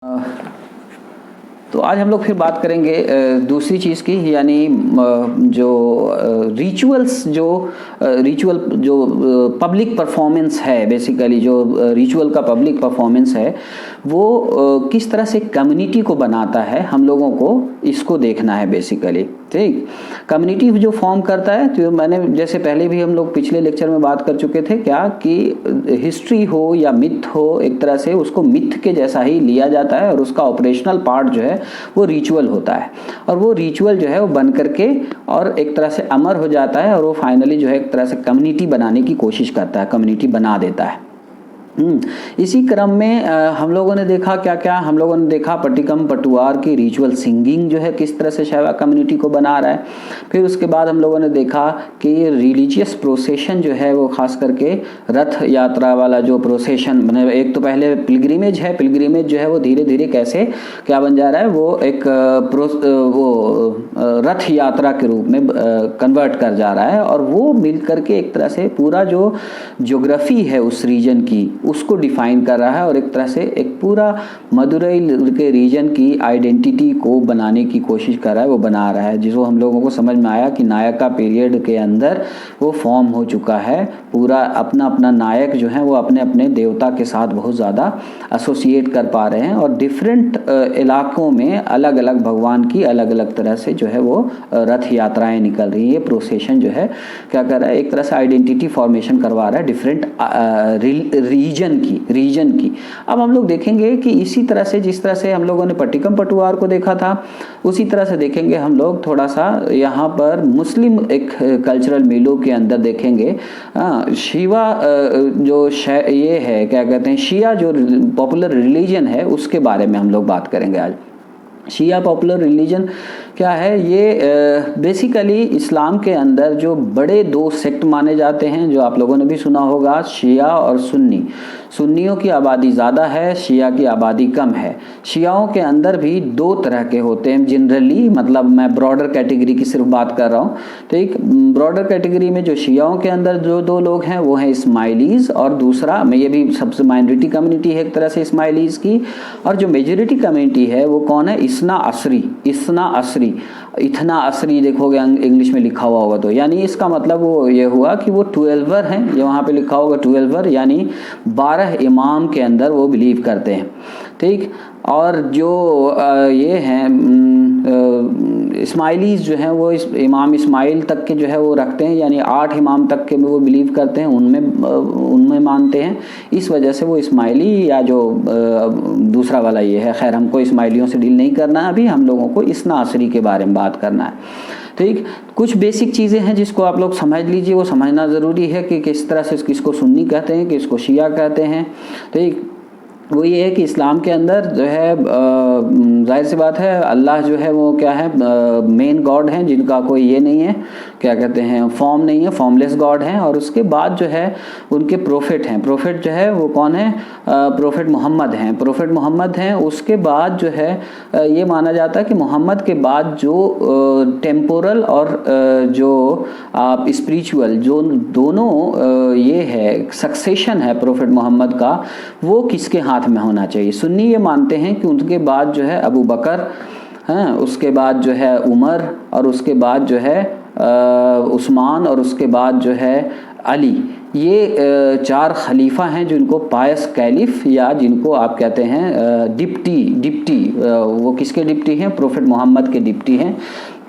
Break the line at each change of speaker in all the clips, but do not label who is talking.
तो आज हम लोग फिर बात करेंगे दूसरी चीज़ की, यानी जो रिचुअल्स जो पब्लिक परफॉर्मेंस है, बेसिकली जो रिचुअल का पब्लिक परफॉर्मेंस है वो किस तरह से कम्युनिटी को बनाता है, हम लोगों को इसको देखना है बेसिकली। ठीक, कम्युनिटी जो फॉर्म करता है, तो मैंने जैसे पहले भी हम लोग पिछले लेक्चर में बात कर चुके थे क्या कि हिस्ट्री हो या मिथ हो, एक तरह से उसको मिथ के जैसा ही लिया जाता है और उसका ऑपरेशनल पार्ट जो है वो रिचुअल होता है, और वो रिचुअल जो है वो बन करके और एक तरह से अमर हो जाता है, और वो फाइनली जो है एक तरह से कम्युनिटी बनाने की कोशिश करता है, कम्युनिटी बना देता है। इसी क्रम में हम लोगों ने देखा क्या हम लोगों ने देखा पट्टिकम पटुआर की रिचुअल सिंगिंग जो है किस तरह से शैवा कम्युनिटी को बना रहा है। फिर उसके बाद हम लोगों ने देखा कि रिलीजियस प्रोसेशन जो है वो खास करके रथ यात्रा वाला जो प्रोसेशन, मतलब एक तो पहले पिलग्रिमेज है, पिलग्रिमेज जो है वो धीरे धीरे कैसे क्या बन जा रहा है, वो एक रथ यात्रा के रूप में कन्वर्ट कर जा रहा है, और वो मिल करके एक तरह से पूरा जो ज्योग्राफी है उस रीजन की उसको डिफाइन कर रहा है, और एक तरह से एक पूरा मदुरई के रीजन की आइडेंटिटी को बनाने की कोशिश कर रहा है, वो बना रहा है, जिसको हम लोगों को समझ में आया कि नायका पीरियड के अंदर वो फॉर्म हो चुका है। पूरा अपना अपना नायक जो है वो अपने अपने देवता के साथ बहुत ज़्यादा एसोसिएट कर पा रहे हैं, और डिफरेंट इलाकों में अलग अलग भगवान की अलग अलग तरह से जो है वो रथ यात्राएं निकल रही है। प्रोसेशन जो है क्या कर रहा है, एक तरह से आइडेंटिटी फॉर्मेशन करवा रहा है डिफरेंट रीजन की। अब हम लोग देखेंगे कि इसी तरह से जिस तरह से हम लोगों ने पट्टिकम पटुआर को देखा था, उसी तरह से देखेंगे हम लोग थोड़ा सा यहाँ पर मुस्लिम एक कल्चरल मीलों के अंदर देखेंगे। शिवा जो ये है क्या कहते हैं, शिया जो पॉपुलर रिलीजन है उसके बारे में हम लोग बात करेंगे आज। शिया पॉपुलर रिलीजन क्या है, ये बेसिकली इस्लाम के अंदर जो बड़े दो सेक्ट माने जाते हैं, जो आप लोगों ने भी सुना होगा, शिया और सुन्नी। सुन्नियों की आबादी ज़्यादा है, शिया की आबादी कम है। शियाओं के अंदर भी दो तरह के होते हैं जनरली, मतलब मैं ब्रॉडर कैटेगरी की सिर्फ बात कर रहा हूँ। तो एक ब्रॉडर कैटेगरी में जो शियाओं के अंदर जो दो लोग हैं वो हैं इस्माइलीज़, और दूसरा में ये भी सबसे माइनॉरिटी कम्युनिटी है एक तरह से इस्माइलीज़ की, और जो मेजॉरिटी कम्युनिटी है वो कौन है, इस्ना असरी। इतना असरी देखोगे इंग्लिश में लिखा हुआ होगा तो, यानी इसका मतलब वो ये हुआ कि वो 12 हैं, ये वहाँ पे लिखा होगा 12, यानी 12 इमाम के अंदर वो बिलीव करते हैं। ठीक, और जो ये हैं इस्माइलीज़ जो हैं वो इमाम इस्माइल तक के जो है वो रखते हैं, यानी 8 इमाम तक के वो बिलीव करते हैं, उनमें मानते हैं। इस वजह से वो इस्माइली, या जो दूसरा वाला ये है, खैर हमको इस्माइलियों से डील नहीं करना है अभी, हम लोगों को इस्ना असरी के बारे में बात करना है। ठीक, कुछ बेसिक चीज़ें हैं जिसको आप लोग समझ लीजिए, वो समझना ज़रूरी है कि किस तरह से किसको सुन्नी कहते हैं, किसको शिया कहते हैं। ठीक, वो ये है कि इस्लाम के अंदर जो है जाहिर सी बात है अल्लाह जो है वो क्या है, मेन गॉड हैं, जिनका कोई ये नहीं है, क्या कहते हैं, फॉर्म नहीं है, फॉर्मलेस गॉड हैं। और उसके बाद जो है उनके प्रोफेट हैं। प्रोफेट जो है वो कौन है, प्रोफेट मोहम्मद हैं। उसके बाद जो है ये माना जाता है कि मोहम्मद के बाद जो टेम्पोरल और जो आप स्पिरिचुअल जो दोनों ये है सक्सेशन है प्रोफेट मोहम्मद का, वो किसके हाथ में होना चाहिए। सुन्नी ये मानते हैं कि उनके बाद जो है अबू बकर हैं, उसके बाद जो है उमर, और उसके बाद जो है उस्मान, और उसके बाद जो है अली। ये 4 खलीफा हैं जिनको पायस कैलिफ, या जिनको आप कहते हैं डिप्टी, वो किसके डिप्टी हैं, प्रोफेट मोहम्मद के डिप्टी हैं,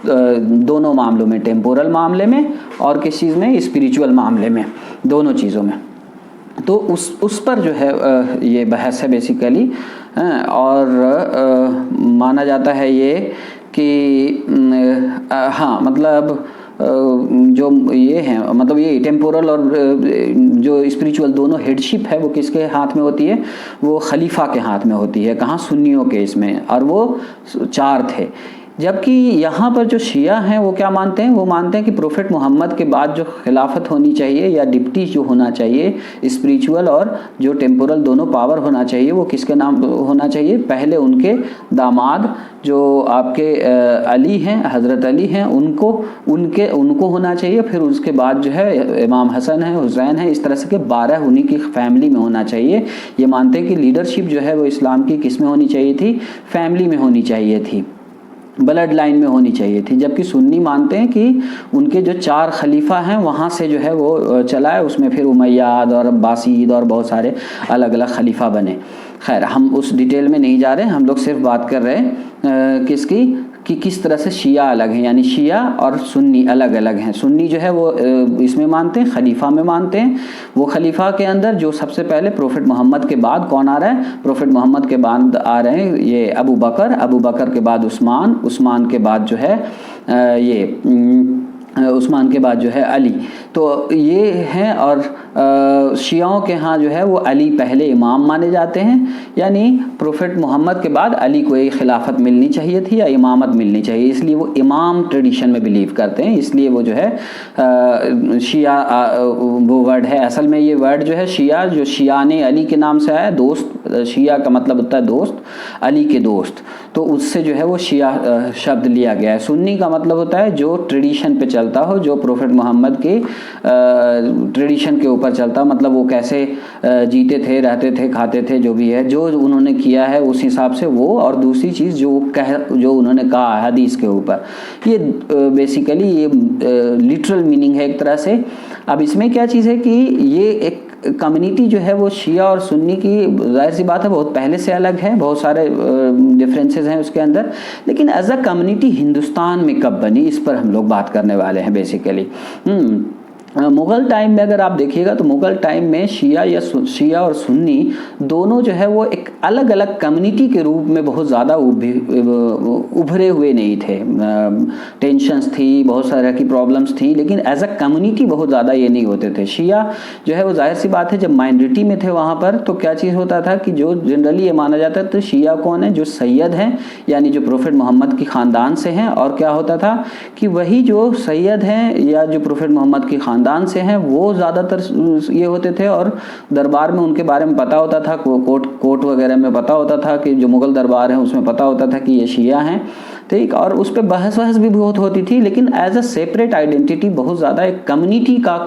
दोनों मामलों में, टेम्पोरल मामले में और किस चीज़ में, स्पिरिचुअल मामले में, दोनों चीज़ों में। तो उस पर जो है ये बहस है बेसिकली। और माना जाता है ये कि हाँ, मतलब जो ये हैं, मतलब ये टेम्पोरल और जो स्पिरिचुअल दोनों हेडशिप है वो किसके हाथ में होती है, वो खलीफा के हाथ में होती है। कहाँ, सुन्नियों के इसमें, और वो 4 थे। जबकि यहाँ पर जो शिया हैं वो क्या मानते हैं, वो मानते हैं कि प्रोफेट मोहम्मद के बाद जो खिलाफत होनी चाहिए या डिप्टी जो होना चाहिए, स्पिरिचुअल और जो टेम्पोरल दोनों पावर होना चाहिए, वो किसके नाम होना चाहिए, पहले उनके दामाद जो आपके अली हैं, हज़रत अली हैं, उनको होना चाहिए, फिर उसके बाद जो है इमाम हसन है, हुसैन है, इस तरह से के 12 उन्हीं की फैमिली में होना चाहिए। ये मानते हैं कि लीडरशिप जो है वो इस्लाम की किस में होनी चाहिए थी, फैमिली में होनी चाहिए थी, ब्लड लाइन में होनी चाहिए थी। जबकि सुन्नी मानते हैं कि उनके जो 4 खलीफा हैं वहाँ से जो है वो चला है, उसमें फिर उमैयाद और अब्बासीद और बहुत सारे अलग अलग खलीफा बने। खैर हम उस डिटेल में नहीं जा रहे हैं, हम लोग सिर्फ बात कर रहे हैं किसकी, कि किस तरह से शिया अलग हैं, यानी शिया और सुन्नी अलग अलग हैं। सुन्नी जो है वो इसमें मानते हैं, खलीफा में मानते हैं। वो खलीफा के अंदर जो सबसे पहले प्रोफेट मोहम्मद के बाद कौन आ रहा है, प्रोफेट मोहम्मद के बाद आ रहे हैं ये अबू बकर के बाद उस्मान के बाद जो है उस्मान के बाद जो है अली। तो ये हैं। और शियाओं के यहाँ जो है वो अली पहले इमाम माने जाते हैं, यानी प्रोफेट मोहम्मद के बाद अली को एक खिलाफत मिलनी चाहिए थी या इमामत मिलनी चाहिए, इसलिए वो इमाम ट्रेडिशन में बिलीव करते हैं। इसलिए वो जो है शिया वो वर्ड है, असल में ये वर्ड जो है शिया, जो शियाने अली के नाम से आया, दोस्त, शिया का मतलब होता है दोस्त, अली के दोस्त, तो उससे जो है वो शिया शब्द लिया गया है। सुन्नी का मतलब होता है जो ट्रेडिशन पे चलता हो, जो प्रोफेट मोहम्मद के ट्रेडिशन के ऊपर चलता, मतलब वो कैसे जीते थे, रहते थे, खाते थे, जो भी है, जो उन्होंने किया है उस हिसाब से वो, और दूसरी चीज़ जो उन्होंने कहा है हदीस के ऊपर, ये बेसिकली ये लिटरल मीनिंग है एक तरह से। अब इसमें क्या चीज़ है कि ये एक कम्युनिटी जो है वो शिया और सुन्नी की, जाहिर सी बात है बहुत पहले से अलग है, बहुत सारे डिफरेंसेस हैं उसके अंदर, लेकिन एज अ कम्युनिटी हिंदुस्तान में कब बनी, इस पर हम लोग बात करने वाले हैं बेसिकली। मुग़ल टाइम में अगर आप देखिएगा तो मुग़ल टाइम में शिया और सुन्नी दोनों जो है वो एक अलग अलग कम्युनिटी के रूप में बहुत ज़्यादा उभरे हुए नहीं थे। टेंशन्स थी, बहुत सारे की प्रॉब्लम्स थी, लेकिन एज अ कम्युनिटी बहुत ज़्यादा ये नहीं होते थे। शिया जो है वो जाहिर सी बात है जब माइनॉरिटी में थे वहाँ पर, तो क्या चीज़ होता था कि जो जनरली ये माना जाता है तो शिया कौन है, जो सैयद हैं, यानी जो प्रोफेट मोहम्मद की ख़ानदान से हैं, और क्या होता था कि वही जो सैयद हैं या जो प्रोफेट मोहम्मद की ख़ानदान से हैं वो ज़्यादातर ये होते थे, और दरबार में उनके बारे में पता होता था, कोर्ट वगैरह में पता होता था कि जो मुग़ल दरबार है उसमें पता होता था कि ये शिया हैं, ठीक। और उस पर बहस भी बहुत होती थी, लेकिन एज अ सेपरेट आइडेंटिटी बहुत ज़्यादा एक कम्युनिटी का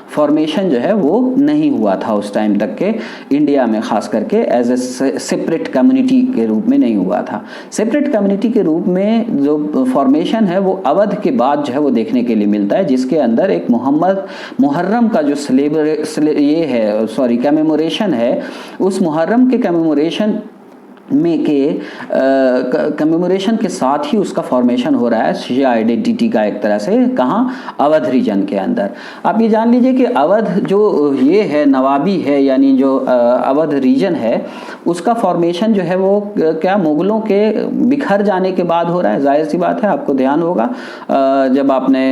फॉर्मेशन जो है वो नहीं हुआ था उस टाइम तक के इंडिया में, ख़ास करके एज अ सेपरेट कम्युनिटी के रूप में नहीं हुआ था। सेपरेट कम्युनिटी के रूप में जो फॉर्मेशन है वो अवध के बाद जो है वो देखने के लिए मिलता है, जिसके अंदर एक मुहर्रम का जो कमेमोरेशन है, उस मुहर्रम के कमेमोरेशन में कमेमोरेशन के साथ ही उसका फॉर्मेशन हो रहा है शिया आइडेंटिटी का, एक तरह से कहाँ, अवध रीजन के अंदर। आप ये जान लीजिए कि अवध जो ये है नवाबी है, यानी जो अवध रीजन है उसका फॉर्मेशन जो है वो क्या मुग़लों के बिखर जाने के बाद हो रहा है। जाहिर सी बात है, आपको ध्यान होगा जब आपने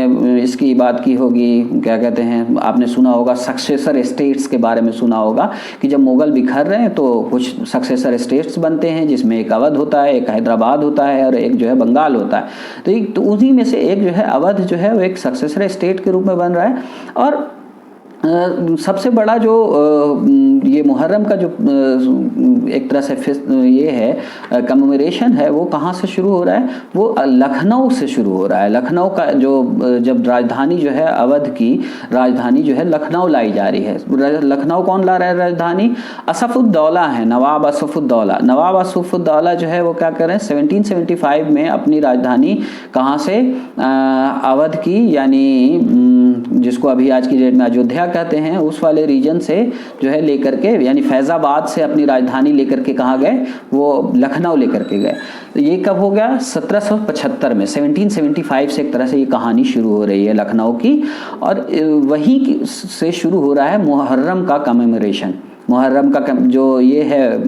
इसकी बात की होगी, क्या कहते हैं, आपने सुना होगा सक्सेसर स्टेट्स के बारे में सुना होगा कि जब मुग़ल बिखर रहे हैं तो कुछ सक्सेसर स्टेट्स बनते हैं, जिसमें एक अवध होता है, एक हैदराबाद होता है और एक जो है बंगाल होता है। तो उन्हीं में से एक जो है अवध जो है वो एक सक्सेसर स्टेट के रूप में बन रहा है। और सबसे बड़ा जो ये मुहर्रम का जो एक तरह से ये है कमेमोरेशन है, वो कहाँ से शुरू हो रहा है, वो लखनऊ से शुरू हो रहा है। लखनऊ का जो जब राजधानी जो है अवध की राजधानी जो है लखनऊ लाई जा रही है। लखनऊ कौन ला रहा है राजधानी, असफुद्दौला है, नवाब असफुद्दौला। नवाब असफुद्दौला जो है वो क्या कर रहे हैं 1775 में अपनी राजधानी कहाँ से, अवध की, यानी जिसको अभी आज की डेट में अयोध्या कहते हैं, उस वाले रीजन से जो है लेकर के, यानी फैज़ाबाद से अपनी राजधानी लेकर के कहाँ गए, वो लखनऊ लेकर के गए। तो ये कब हो गया 1775 में, 1775 से एक तरह से ये कहानी शुरू हो रही है लखनऊ की। और वहीं से शुरू हो रहा है मुहर्रम का कमेमोरेशन। मुहर्रम का जो ये है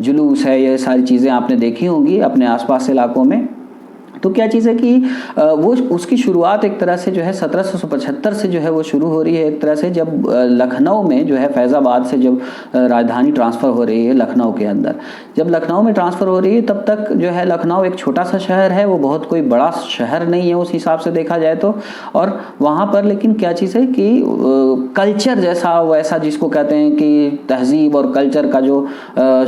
जुलूस है, ये सारी चीज़ें आपने देखी होंगी अपने आसपास इलाकों में। तो क्या चीज़ है कि वो उसकी शुरुआत एक तरह से जो है 1775 से जो है वो शुरू हो रही है, एक तरह से जब लखनऊ में जो है फैज़ाबाद से जब राजधानी ट्रांसफ़र हो रही है लखनऊ के अंदर, जब लखनऊ में ट्रांसफ़र हो रही है तब तक जो है लखनऊ एक छोटा सा शहर है, वो बहुत कोई बड़ा शहर नहीं है उस हिसाब से देखा जाए तो। और वहाँ पर लेकिन क्या चीज़ है कि कल्चर जैसा वैसा जिसको कहते हैं कि तहजीब और कल्चर का जो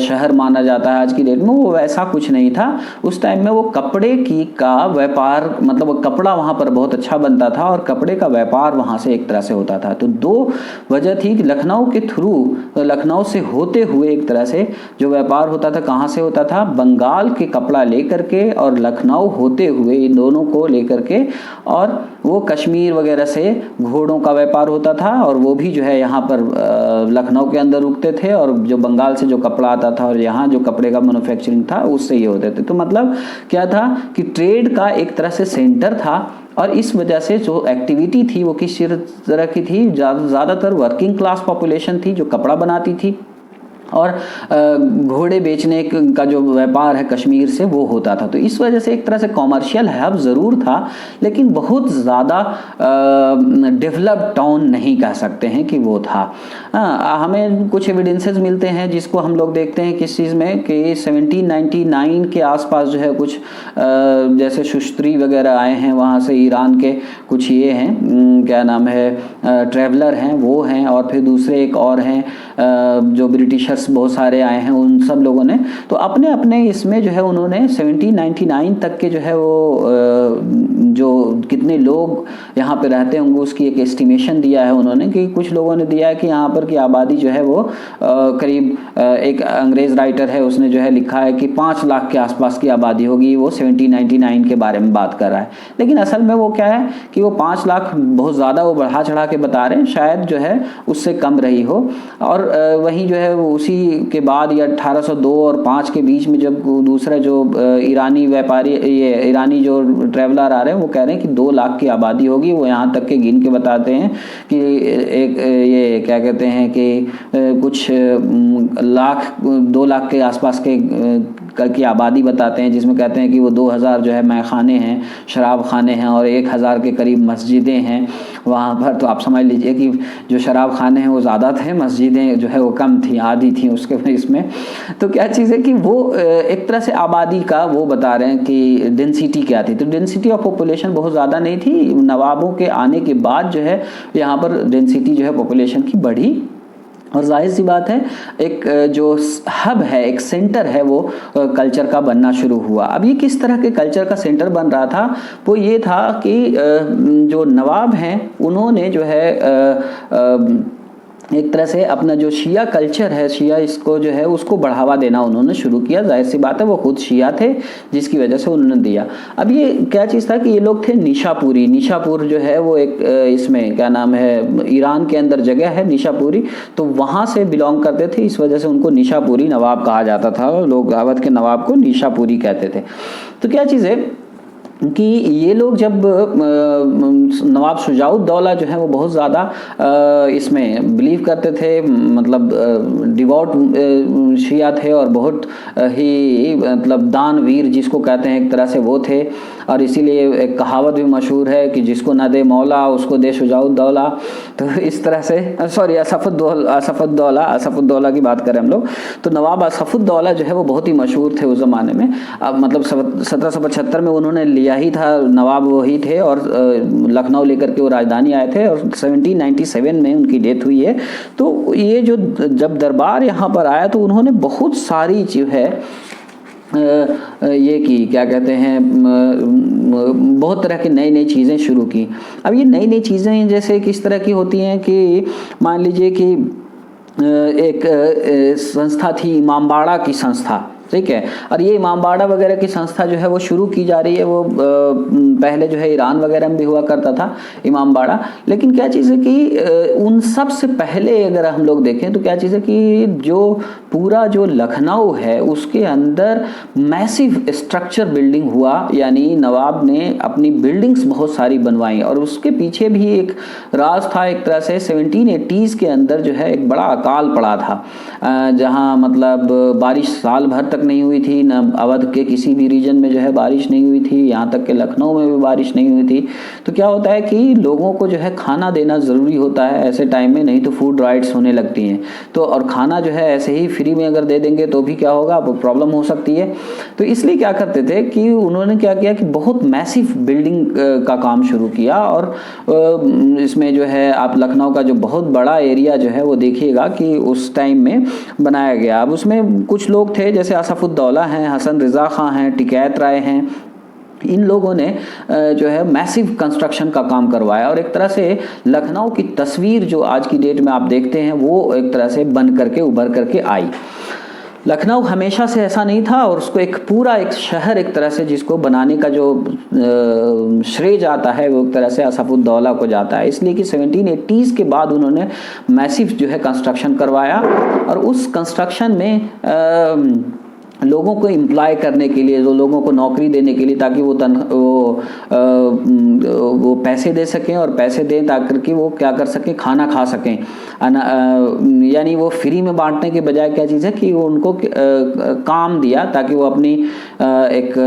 शहर माना जाता है आज की डेट में, वो वैसा कुछ नहीं था। उस टाइम में वो कपड़े की का व्यापार, मतलब कपड़ा वहाँ पर बहुत अच्छा बनता था और कपड़े का व्यापार वहाँ से एक तरह से होता था। तो दो वजह थी कि लखनऊ के थ्रू, लखनऊ से होते हुए एक तरह से जो व्यापार होता था, कहाँ से होता था, बंगाल के कपड़ा लेकर के और लखनऊ होते हुए इन दोनों को लेकर के, और वो कश्मीर वगैरह से घोड़ों का व्यापार होता था और वो भी जो है यहाँ पर लखनऊ के अंदर रुकते थे, और जो बंगाल से जो कपड़ा आता था और यहाँ जो कपड़े का मैन्युफैक्चरिंग था उससे ये होते थे। तो मतलब क्या था कि ट्रेड का एक तरह से सेंटर था, और इस वजह से जो एक्टिविटी थी वो किस तरह की थी, ज़्यादातर वर्किंग क्लास पॉपुलेशन थी जो कपड़ा बनाती थी, और घोड़े बेचने का जो व्यापार है कश्मीर से वो होता था। तो इस वजह से एक तरह से कॉमर्शियल हब ज़रूर था, लेकिन बहुत ज़्यादा डेवलप्ड टाउन नहीं कह सकते हैं कि वो था। हमें कुछ एविडेंसेस मिलते हैं जिसको हम लोग देखते हैं किस चीज़ में कि 1799 के आसपास जो है कुछ जैसे शुश्तरी वगैरह आए हैं वहाँ से, ईरान के कुछ ये हैं, क्या नाम है, ट्रैवलर हैं वो हैं, और फिर दूसरे एक और हैं जो ब्रिटिशर्स बहुत सारे आए हैं, उन सब लोगों ने तो अपने अपने इसमें जो है उन्होंने 1799 तक के जो है वो जो कितने लोग यहाँ पे रहते होंगे उसकी एक एस्टिमेशन दिया है उन्होंने, कि कुछ लोगों ने दिया है कि यहाँ पर की आबादी जो है वो करीब, एक अंग्रेज़ राइटर है उसने जो है लिखा है कि 5 लाख के आसपास की आबादी होगी, वो 1799 के बारे में बात कर रहा है। लेकिन असल में वो क्या है कि वो 5 लाख बहुत ज़्यादा वो बढ़ा चढ़ा के बता रहे हैं, शायद जो है उससे कम रही हो। और वहीं जो है उसी के बाद या 1802 और 5 के बीच में जब दूसरा जो ईरानी व्यापारी, ये ईरानी जो ट्रैवलर आ रहे हैं वो कह रहे हैं कि 2 लाख की आबादी होगी, वो यहाँ तक के गिन के बताते हैं कि एक ये क्या कहते हैं कि कुछ लाख 2 लाख के आसपास के की आबादी बताते हैं, जिसमें कहते हैं कि वो 2000 जो है मैखाने हैं, शराब खाने हैं, और 1000 के करीब मस्जिदें हैं वहाँ पर। तो आप समझ लीजिए कि जो शराब खाने हैं वो ज़्यादा थे, मस्जिदें जो है वो कम थी, आधी थी उसके इसमें। तो क्या चीज़ है कि वो एक तरह से आबादी का वो बता रहे हैं कि डेंसिटी क्या थी। तो डेंसिटी ऑफ पॉपुलेशन बहुत ज़्यादा नहीं थी, नवाबों के आने के बाद जो है यहाँ पर डेंसिटी जो है पॉपुलेशन की बढ़ी, और जाहिर सी बात है एक जो हब है, एक सेंटर है, वो कल्चर का बनना शुरू हुआ। अब ये किस तरह के कल्चर का सेंटर बन रहा था, वो ये था कि जो नवाब हैं उन्होंने जो है एक तरह से अपना जो शिया कल्चर है, शिया इसको जो है उसको बढ़ावा देना उन्होंने शुरू किया। जाहिर सी बात है वो खुद शिया थे, जिसकी वजह से उन्होंने दिया। अब ये क्या चीज़ था कि ये लोग थे निशापुरी, निशापुर जो है वो एक इसमें क्या नाम है, ईरान के अंदर जगह है निशापुरी, तो वहाँ से बिलोंग करते थे, इस वजह से उनको निशापुरी नवाब कहा जाता था, लोग अवध के नवाब को निशापुरी कहते थे। तो क्या चीज़ है कि ये लोग जब नवाब शुजाउद्दौला जो है वो बहुत ज़्यादा इसमें बिलीव करते थे, मतलब डिवोट शिया थे और बहुत ही मतलब दानवीर जिसको कहते हैं एक तरह से वो थे। और इसीलिए एक कहावत भी मशहूर है कि जिसको ना दे मौला उसको दे शुजाउद्दौला। तो इस तरह से सॉरी असफुद्दौला की बात करें हम लोग, तो नवाब असफुद्दौला जो है वो बहुत ही मशहूर थे उस ज़माने में। अब मतलब 1775 में उन्होंने लिया ही था, नवाब वही थे, और लखनऊ लेकर के वो राजधानी आए थे, और 1797 में उनकी डेथ हुई है। तो ये जो जब दरबार यहाँ पर आया तो उन्होंने बहुत सारी जो है ये की क्या कहते हैं, बहुत तरह की नई नई चीज़ें शुरू की। अब ये नई नई चीज़ें जैसे किस तरह की होती हैं कि मान लीजिए कि एक संस्था थी, इमामबाड़ा की संस्था, ठीक है, और ये इमामबाड़ा वगैरह की संस्था जो है वो शुरू की जा रही है। वो पहले जो है ईरान वगैरह में भी हुआ करता था इमामबाड़ा, लेकिन क्या चीज़ है कि उन सब से पहले अगर हम लोग देखें तो क्या चीज़ है कि जो पूरा जो लखनऊ है उसके अंदर मैसिव स्ट्रक्चर बिल्डिंग हुआ, यानी नवाब ने अपनी बिल्डिंग्स बहुत सारी बनवाई, और उसके पीछे भी एक राज था एक तरह से। 1780s के अंदर जो है एक बड़ा अकाल पड़ा था, जहाँ मतलब बारिश साल भर तक तक नहीं हुई थी, न अवध के किसी भी रीजन में जो है बारिश नहीं हुई थी, यहाँ तक कि लखनऊ में भी बारिश नहीं हुई थी। तो क्या होता है कि लोगों को जो है खाना देना ज़रूरी होता है ऐसे टाइम में, नहीं तो फूड राइट्स होने लगती हैं। तो और खाना जो है ऐसे ही फ्री में अगर दे देंगे तो भी क्या होगा, प्रॉब्लम हो सकती है। तो इसलिए क्या करते थे कि उन्होंने क्या किया कि बहुत मैसिव बिल्डिंग का काम शुरू किया। और इसमें जो है आप लखनऊ का जो बहुत बड़ा एरिया जो है वो देखिएगा कि उस टाइम में बनाया गया। अब उसमें कुछ लोग थे जैसे असफुद्दौला हैं, हसन रज़ा खां हैं, टिकैत राय हैं, इन लोगों ने जो है मैसिव कंस्ट्रक्शन का काम करवाया। और एक तरह से लखनऊ की तस्वीर जो आज की डेट में आप देखते हैं वो एक तरह से बन करके उभर करके आई। लखनऊ हमेशा से ऐसा नहीं था और उसको एक पूरा एक शहर एक तरह से जिसको बनाने का जो श्रेय जाता है वो एक तरह से असफुद्दौला को जाता है। इसलिए कि 1780s के बाद उन्होंने मैसिव जो है कंस्ट्रक्शन करवाया। और उस कंस्ट्रक्शन में लोगों को एम्प्लॉय करने के लिए, जो लोगों को नौकरी देने के लिए, ताकि वो पैसे दे सकें, और पैसे दें ताकि कि वो क्या कर सकें, खाना खा सकें। यानी वो फ्री में बांटने के बजाय क्या चीज़ है कि वो उनको काम दिया ताकि वो अपनी एक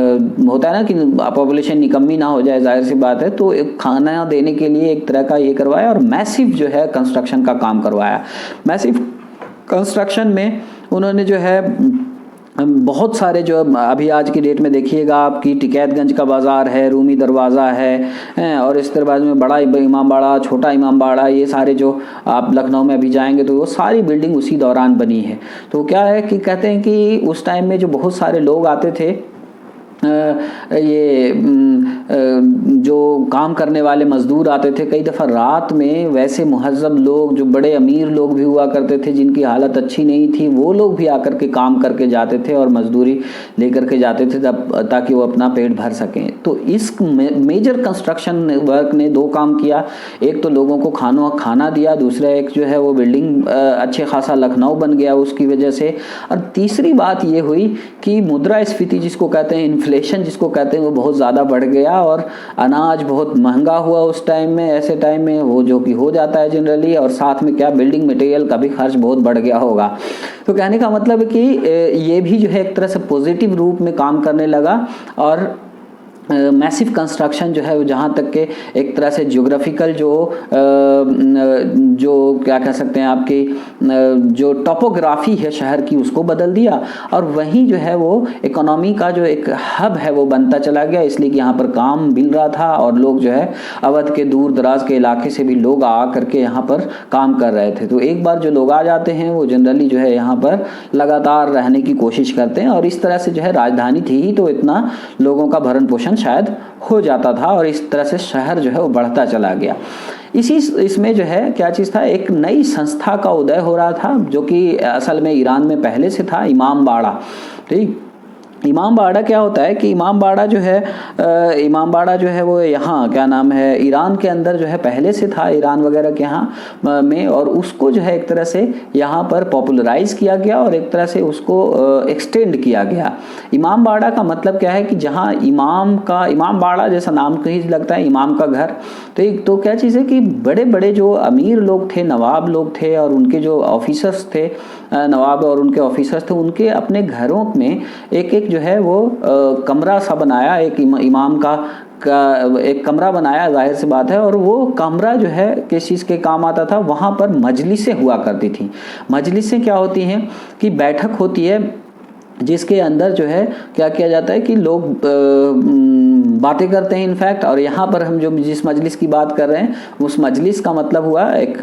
होता है ना कि पॉपुलेशन निकम्मी ना हो जाए, जाहिर सी बात है। तो एक खाना देने के लिए एक तरह का ये करवाया और मैसिव जो है कंस्ट्रक्शन का काम करवाया। मैसिव कंस्ट्रक्शन में उन्होंने जो है बहुत सारे जो अभी आज की डेट में देखिएगा आपकी टिकैतगंज का बाज़ार है, रूमी दरवाज़ा है, और इस दरवाजे में बड़ा इमामबाड़ा, छोटा इमामबाड़ा, ये सारे जो आप लखनऊ में अभी जाएंगे तो वो सारी बिल्डिंग उसी दौरान बनी है। तो क्या है कि कहते हैं कि उस टाइम में जो बहुत सारे लोग आते थे, ये जो काम करने वाले मज़दूर आते थे, कई दफ़ा रात में वैसे मुहज़्ज़ब लोग जो बड़े अमीर लोग भी हुआ करते थे जिनकी हालत अच्छी नहीं थी, वो लोग भी आकर के काम करके जाते थे और मजदूरी लेकर के जाते थे ताकि वो अपना पेट भर सकें। तो इस मेजर कंस्ट्रक्शन वर्क ने दो काम किया, एक तो लोगों को खाना दिया, दूसरा एक जो है वो बिल्डिंग अच्छे खासा लखनऊ बन गया उसकी वजह से। और तीसरी बात ये हुई कि मुद्रास्फीति जिसको कहते हैं, इन्फ्लेशन जिसको कहते हैं, वो बहुत ज़्यादा बढ़ गया और अनाज बहुत महंगा हुआ उस टाइम में। ऐसे टाइम में वो जो कि हो जाता है जनरली, और साथ में क्या बिल्डिंग मटेरियल का भी खर्च बहुत बढ़ गया होगा। तो कहने का मतलब है कि ये भी जो है एक तरह से पॉजिटिव रूप में काम करने लगा। और मैसिव कंस्ट्रक्शन जो है वो जहाँ तक के एक तरह से ज्योग्राफिकल जो क्या कह सकते हैं आपकी जो टोपोग्राफी है शहर की, उसको बदल दिया। और वहीं जो है वो इकोनॉमी का जो एक हब है वो बनता चला गया, इसलिए कि यहाँ पर काम मिल रहा था और लोग जो है अवध के दूर दराज के इलाके से भी लोग आ करके यहाँ पर काम कर रहे थे। तो एक बार जो लोग आ जाते हैं वो जनरली जो है यहाँ पर लगातार रहने की कोशिश करते हैं, और इस तरह से जो है राजधानी थी ही तो इतना लोगों का भरण पोषण शायद हो जाता था, और इस तरह से शहर जो है वो बढ़ता चला गया। इसमें जो है क्या चीज़ था, एक नई संस्था का उदय हो रहा था जो कि असल में ईरान में पहले से था, इमामबाड़ा। ठीक, इमामबाड़ा क्या होता है कि इमामबाड़ा जो है वो यहाँ क्या नाम है, ईरान के अंदर जो है पहले से था, ईरान वगैरह के यहाँ में, और उसको जो है एक तरह से यहाँ पर पॉपुलराइज किया गया और एक तरह से उसको एक्सटेंड किया गया। इमामबाड़ा का मतलब क्या है कि जहाँ इमामबाड़ा जैसा नाम कहीं लगता है, इमाम का घर। तो एक तो क्या चीज़ है कि बड़े बड़े जो अमीर लोग थे, नवाब लोग थे, और उनके जो ऑफिसर्स थे, नवाब और उनके ऑफिसर्स थे, उनके अपने घरों में एक जो है वो कमरा सा बनाया, एक इमाम का एक कमरा बनाया, जाहिर सी बात है। और वो कमरा जो है किस चीज़ के काम आता था, वहाँ पर मजलिसें हुआ करती थी। मजलिसें क्या होती हैं कि बैठक होती है जिसके अंदर जो है क्या किया जाता है कि लोग बातें करते हैं इनफैक्ट। और यहाँ पर हम जो जिस मजलिस की बात कर रहे हैं उस मजलिस का मतलब हुआ एक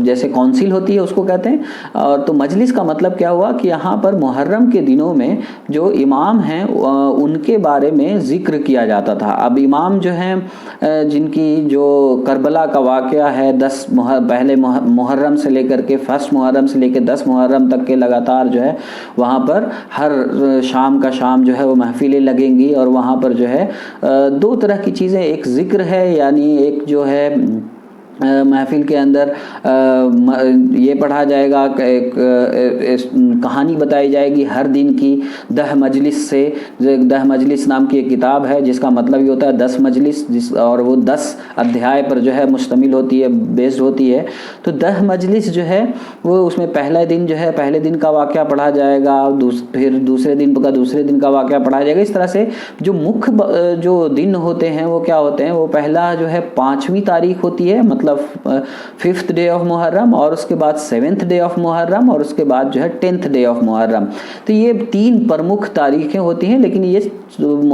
जैसे काउंसिल होती है उसको कहते हैं। और तो मजलिस का मतलब क्या हुआ कि यहाँ पर मुहर्रम के दिनों में जो इमाम हैं उनके बारे में जिक्र किया जाता था। अब इमाम जो हैं जिनकी जो करबला का वाक़या है, पहले मुहर्रम से लेकर के 1 मुहर्रम से लेकर 10 मुहर्रम तक के लगातार जो है वहाँ पर हर शाम का शाम जो है वो महफिलें लगेंगी। और वहाँ पर जो है दो तरह की चीज़ें, एक जिक्र है, यानी एक जो है महफिल के अंदर ये पढ़ा जाएगा, एक कहानी बताई जाएगी हर दिन की 10 मजलिस से। 10 मजलिस नाम की एक किताब है जिसका मतलब ये होता है 10 मजलिस, और वो 10 अध्याय पर जो है मुश्तमिल होती है, बेस्ड होती है। तो 10 मजलिस जो है वो उसमें पहला दिन जो है पहले दिन का वाक़या पढ़ा जाएगा, फिर दूसरे दिन का वाक़या पढ़ा जाएगा। इस तरह से जो मुख्य जो दिन होते हैं वो क्या होते हैं, वो पहला जो है 5वीं तारीख होती है, मतलब 5th डे ऑफ मुहर्रम, और उसके बाद 7th डे ऑफ मुहर्रम, और उसके बाद जो है 10th डे ऑफ मुहर्रम। तो ये 3 प्रमुख तारीखें होती हैं। लेकिन ये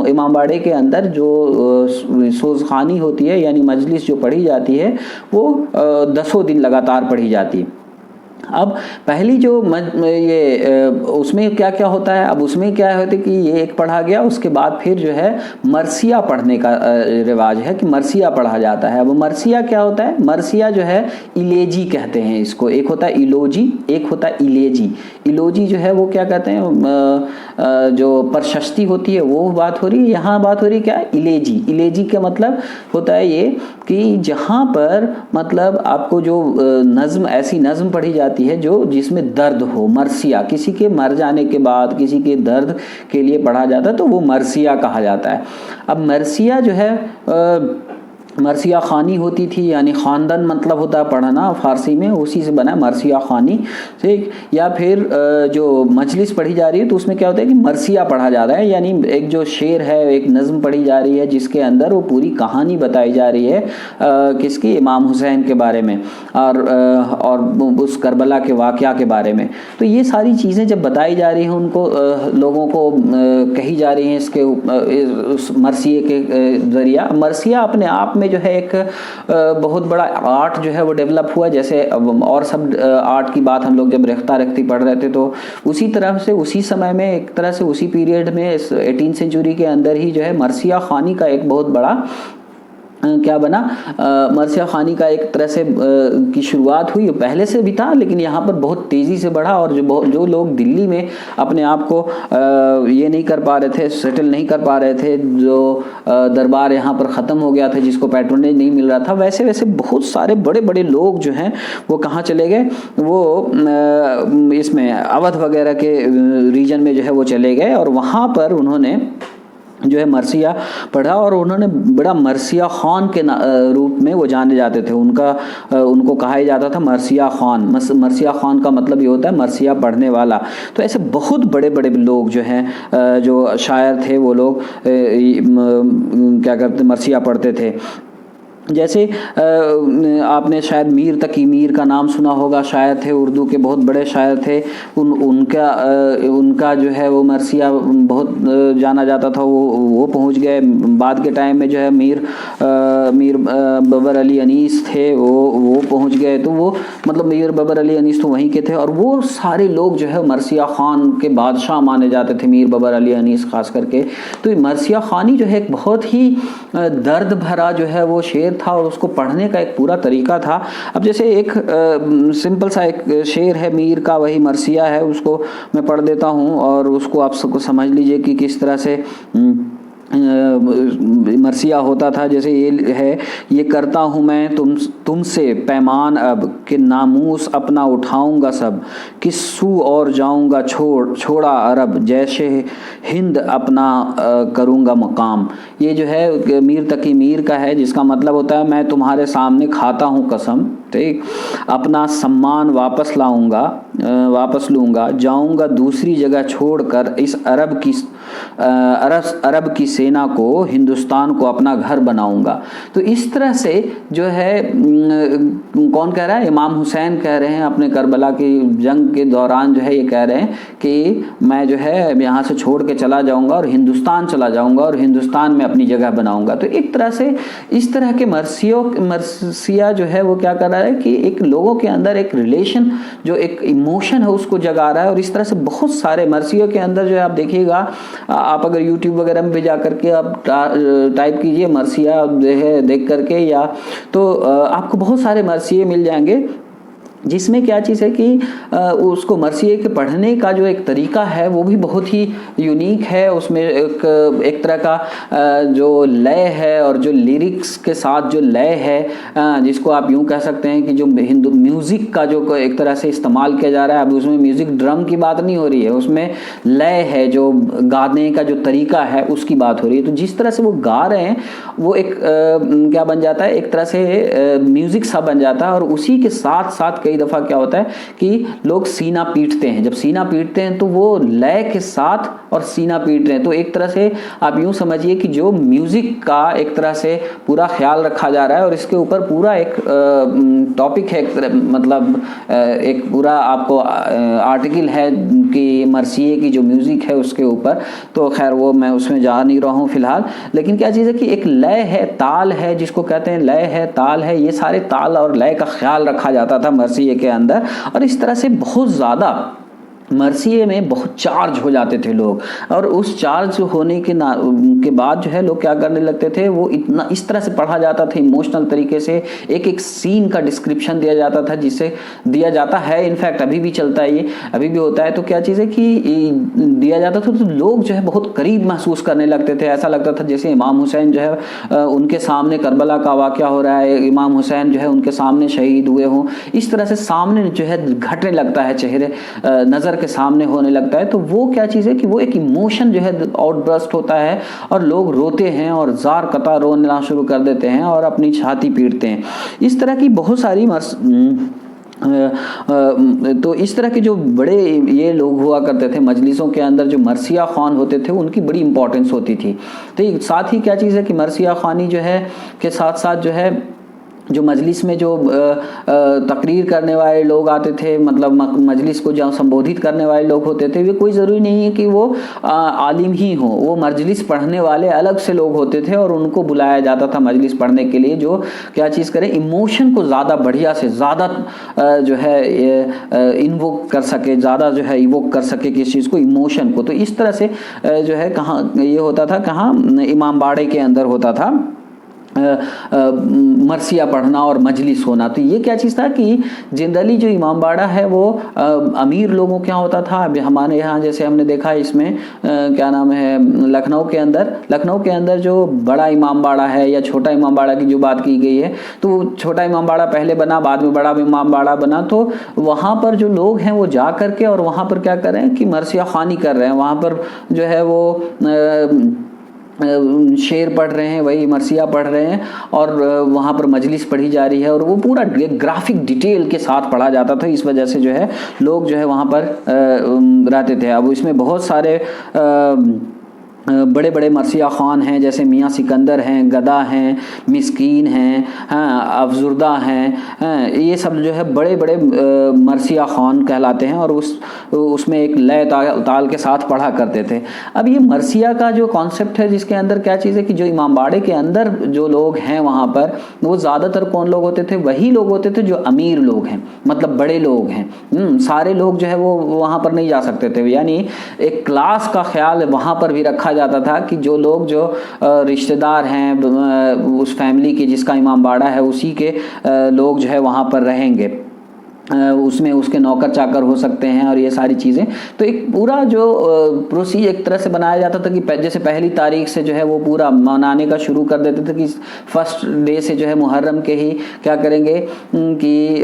इमामबाड़े के अंदर जो सोज़खानी होती है यानी मजलिस जो पढ़ी जाती है वो 10 दिन लगातार पढ़ी जाती है। अब पहली जो ये उसमें क्या क्या होता है, अब उसमें क्या होता है कि ये एक पढ़ा गया, उसके बाद फिर जो है मरसिया पढ़ने का रिवाज है कि मरसिया पढ़ा जाता है। अब मरसिया क्या होता है, मरसिया जो है इलेजी कहते हैं इसको, एक होता है इलोजी, एक होता है इलेजी। इलोजी जो है वो क्या कहते हैं, जो प्रशस्ति होती है वो बात हो रही है, यहाँ बात हो रही है क्या, इलेजी। इलेजी का मतलब होता है ये कि जहाँ पर मतलब आपको जो नज़्म, ऐसी नज़्म पढ़ी जाती है जो जिसमें दर्द हो, मरसिया, किसी के मर जाने के बाद किसी के दर्द के लिए पढ़ा जाता है तो वो मरसिया कहा जाता है। अब मरसिया जो है मरसिया खानी होती थी, यानी ख़ानदान मतलब होता है पढ़ना फ़ारसी में, उसी से बना मरसिया खानी, ठीक। या फिर जो मजलिस पढ़ी जा रही है तो उसमें क्या होता है कि मरसिया पढ़ा जा रहा है, यानी एक जो शेर है, एक नज़्म पढ़ी जा रही है जिसके अंदर वो पूरी कहानी बताई जा रही है किसकी, इमाम हुसैन के बारे में और उस करबला के वाक़या के बारे में। तो ये सारी चीज़ें जब बताई जा रही हैं उनको लोगों को कही जा रही हैं इसके उस मरसिए के ज़रिया। मरसिया अपने आप में जो है एक बहुत बड़ा आर्ट जो है वो डेवलप हुआ। जैसे और सब आर्ट की बात हम लोग जब रेख्ता रेख्ती पढ़ रहे थे तो उसी तरह से उसी समय में एक तरह से उसी पीरियड में 18th सेंचुरी के अंदर ही जो है मरसिया खानी का एक बहुत बड़ा क्या बना, मरसिया खानी का एक तरह से की शुरुआत हुई। पहले से भी था लेकिन यहाँ पर बहुत तेज़ी से बढ़ा, और जो लोग दिल्ली में अपने आप को ये नहीं कर पा रहे थे, सेटल नहीं कर पा रहे थे, जो दरबार यहाँ पर ख़त्म हो गया था, जिसको पैट्रोनेज नहीं मिल रहा था, वैसे वैसे बहुत सारे बड़े बड़े लोग जो हैं वो कहाँ चले गए, वो इसमें अवध वगैरह के रीजन में जो है वो चले गए, और वहाँ पर उन्होंने जो है मरसिया पढ़ा, और उन्होंने बड़ा मरसिया खान के रूप में वो जाने जाते थे। उनको कहा जाता था मरसिया खान। मरसिया खान का मतलब ये होता है मरसिया पढ़ने वाला। तो ऐसे बहुत बड़े बड़े लोग जो हैं, जो शायर थे, वो लोग क्या करते, मरसिया पढ़ते थे। जैसे आपने शायद मीर तकी मीर का नाम सुना होगा, शायर थे, उर्दू के बहुत बड़े शायर थे। उनका जो है वो मरसिया बहुत जाना जाता था। वो पहुंच गए। बाद के टाइम में जो है मीर बाबर अली अनीस थे, वो पहुंच गए। तो वो मतलब मीर बाबर अली अनीस तो वहीं के थे, और वो सारे लोग जो है मरसिया खान के बादशाह माने जाते थे, मीर बाबर अली अनीस खास करके। तो मरसिया खानी जो है एक बहुत ही दर्द भरा जो है वो शेर था, और उसको पढ़ने का एक पूरा तरीका था। अब जैसे एक सिंपल सा एक शेर है मीर का, वही मरसिया है, उसको मैं पढ़ देता हूँ और उसको आप सबको समझ लीजिए कि किस तरह से मरसिया होता था। जैसे ये है, ये करता हूँ मैं तुमसे पैमान अब, कि नामूस अपना उठाऊंगा सब, किस्सू और जाऊंगा छोड़ा अरब, जैसे हिंद अपना करूंगा मकाम। ये जो है मीर तकी मीर का है, जिसका मतलब होता है मैं तुम्हारे सामने खाता हूँ कसम, ठीक, अपना सम्मान वापस लूँगा, जाऊँगा दूसरी जगह छोड़कर इस अरब की सेना को, हिंदुस्तान को अपना घर बनाऊँगा। तो इस तरह से जो है कौन कह रहा है, इमाम हुसैन कह रहे हैं अपने करबला की जंग के दौरान जो है ये कह रहे हैं कि मैं जो है यहाँ से छोड़ के चला जाऊँगा और हिंदुस्तान चला जाऊँगा और हिंदुस्तान में अपनी जगह बनाऊँगा। तो एक तरह से इस तरह के मरसिया जो है वो क्या कर रहा है कि एक लोगों के अंदर एक रिलेशन, जो एक इमोशन है उसको जगा रहा है। और इस तरह से बहुत सारे मरसियों के अंदर जो है आप देखिएगा, आप अगर यूट्यूब वगैरह में भी जा करके आप टाइप कीजिए मरसिया है देख करके, या तो आपको बहुत सारे मरसिये मिल जाएंगे। जिसमें क्या चीज़ है कि उसको मरसिए के पढ़ने का जो एक तरीका है वो भी बहुत ही यूनिक है। उसमें एक तरह का जो लय है और जो लिरिक्स के साथ जो लय है, जिसको आप यूँ कह सकते हैं कि जो हिंदू म्यूज़िक का जो एक तरह से इस्तेमाल किया जा रहा है। अब उसमें म्यूज़िक ड्रम की बात नहीं हो रही है, उसमें लय है, जो गाने का जो तरीका है उसकी बात हो रही है। तो जिस तरह से वो गा रहे हैं वो एक क्या बन जाता है, एक तरह से म्यूज़िक सा बन जाता है। और उसी के साथ साथ कई दफ़ा क्या होता है कि लोग सीना पीटते हैं। जब सीना पीटते हैं तो वो लय के साथ और सीना पीट रहे हैं। तो एक तरह से आप यूं समझिए कि जो म्यूजिक का एक तरह से पूरा ख्याल रखा जा रहा है और इसके ऊपर पूरा एक टॉपिक है, मतलब एक पूरा आपको आर्टिकल है कि मरसिए की जो म्यूजिक है उसके ऊपर। तो खैर वो मैं उसमें जा नहीं रहा हूँ फिलहाल। लेकिन क्या चीज़ है कि एक लय है, ताल है, जिसको कहते हैं लय है, ताल है, ये सारे ताल और लय का ख्याल रखा जाता था मरसिए के अंदर। और इस तरह से बहुत ज़्यादा मरसिए में बहुत चार्ज हो जाते थे लोग। और उस चार्ज होने के बाद जो है लोग क्या करने लगते थे, वो इतना इस तरह से पढ़ा जाता था इमोशनल तरीके से। एक एक सीन का डिस्क्रिप्शन दिया जाता था, जिससे दिया जाता है, इनफैक्ट अभी भी चलता है, ये अभी भी होता है। तो क्या चीज़ है कि दिया जाता था तो लोग जो है बहुत करीब महसूस करने लगते थे। ऐसा लगता था जैसे इमाम हुसैन जो है उनके सामने करबला का वाक़या हो रहा है, इमाम हुसैन जो है उनके सामने शहीद हुए हों। इस तरह से सामने जो है घटने लगता है, चेहरे नज़र के सामने होने लगता है। तो वो क्या चीज़ है कि वो एक इमोशन जो है आउटबर्स्ट होता है और लोग रोते हैं और जार कता रोना शुरू कर देते हैं और अपनी छाती पीटते हैं। इस तरह की बहुत सारी तो इस तरह के जो बड़े ये लोग हुआ करते थे मजलिसों के अंदर, जो मरसिया ख़ान होते थे, उनकी बड़ी इंपॉर्टेंस होती थी। तो साथ ही क्या चीज़ है कि मरसिया ख़ानी जो है के साथ साथ जो है जो मजलिस में जो तकरीर करने वाले लोग आते थे, मतलब मजलिस को जो संबोधित करने वाले लोग होते थे, वे कोई ज़रूरी नहीं है कि वो आलिम ही हो, वो मजलिस पढ़ने वाले अलग से लोग होते थे और उनको बुलाया जाता था मजलिस पढ़ने के लिए, जो क्या चीज़ करें, इमोशन को ज़्यादा बढ़िया से ज़्यादा जो है इन्वोक कर सके, ज़्यादा जो है इवोक कर सके किस चीज़ को, इमोशन को। तो इस तरह से जो है कहाँ ये होता था, कहाँ इमाम बाड़े के अंदर होता था मरसिया पढ़ना और मजलिस होना। तो ये क्या चीज़ था कि जनरली जो इमाम बाड़ा है वो अमीर लोगों क्या होता था। अभी हमारे यहाँ जैसे हमने देखा इसमें क्या नाम है, लखनऊ के अंदर जो बड़ा इमाम बाड़ा है या छोटा इमाम बाड़ा की जो बात की गई है, तो छोटा इमाम बाड़ा पहले बना, बाद में बड़ा इमाम बाड़ा बना। तो वहाँ पर जो लोग हैं वो जा करके और वहाँ पर क्या कर रहे हैं कि मरसिया ख़ानी कर रहे हैं। वहाँ पर जो है वो शेर पढ़ रहे हैं, वही मरसिया पढ़ रहे हैं और वहाँ पर मजलिस पढ़ी जा रही है और वो पूरा ग्राफिक डिटेल के साथ पढ़ा जाता था। इस वजह से जो है लोग जो है वहाँ पर रहते थे। अब इसमें बहुत सारे बड़े बड़े मरसिया ख़ान हैं, जैसे मियाँ सिकंदर हैं, गदा हैं, मिस्कीन हैं, हाँ, अफजुर्दा हैं, ये सब जो है बड़े बड़े मरसिया ख़ान कहलाते हैं और उसमें एक लय ताल के साथ पढ़ा करते थे। अब ये मरसिया का जो कॉन्सेप्ट है, जिसके अंदर क्या चीज़ है कि जो इमाम बाड़े के अंदर जो लोग हैं वहाँ पर, वो ज़्यादातर कौन लोग होते थे, वही लोग होते थे जो अमीर लोग हैं, मतलब बड़े लोग हैं। सारे लोग जो है वो वहाँ पर नहीं जा सकते थे। यानी एक क्लास का ख्याल वहाँ पर भी रखा जाता था कि जो लोग जो रिश्तेदार हैं उस फैमिली के जिसका इमाम बाड़ा है, उसी के लोग जो है वहाँ पर रहेंगे। उसमें उसके नौकर चाकर हो सकते हैं और ये सारी चीज़ें। तो एक पूरा जो प्रोसीजर एक तरह से बनाया जाता था कि जैसे पहली तारीख से जो है वो पूरा मनाने का शुरू कर देते थे कि फर्स्ट डे से जो है मुहर्रम के ही क्या करेंगे कि